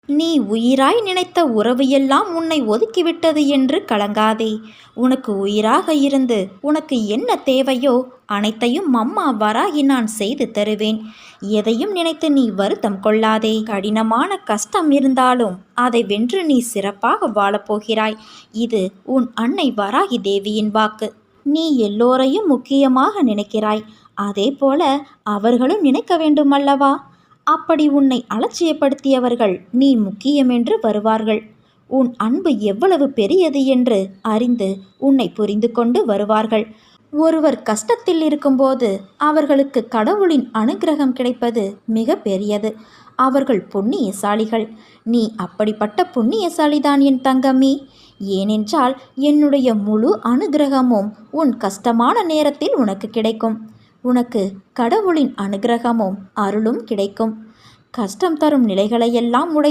நீ உயிராய் நினைத்த உறவு எல்லாம் உன்னை ஒதுக்கிவிட்டது என்று கலங்காதே. உனக்கு உயிராக இருந்து உனக்கு என்ன தேவையோ அனைத்தையும் அம்மா வராகி நான் செய்து தருவேன். எதையும் நினைத்து நீ வருத்தம் கொள்ளாதே. கடினமான கஷ்டம் இருந்தாலும் அதை வென்று நீ சிறப்பாக வாழப்போகிறாய். இது உன் அன்னை வராகி தேவியின் வாக்கு. நீ எல்லோரையும் முக்கியமாக நினைக்கிறாய். அதே போல அவர்களும் நினைக்க வேண்டுமல்லவா? அப்படி உன்னை அலட்சியப்படுத்தியவர்கள் நீ முக்கியமென்று வருவார்கள். உன் அன்பு எவ்வளவு பெரியது என்று அறிந்து உன்னை புரிந்து கொண்டு வருவார்கள். ஒருவர் கஷ்டத்தில் இருக்கும்போது அவர்களுக்கு கடவுளின் அனுக்கிரகம் கிடைப்பது மிக பெரியது. அவர்கள் புண்ணியசாலிகள். நீ அப்படிப்பட்ட புண்ணியசாலிதான் என் தங்கமி. ஏனென்றால் என்னுடைய முழு அனுக்கிரகமும் உன் கஷ்டமான நேரத்தில் உனக்கு கிடைக்கும். உனக்கு கடவுளின் அனுக்கிரகமும் அருளும் கிடைக்கும். கஷ்டம் தரும் நிலைகளையெல்லாம் உடைத்து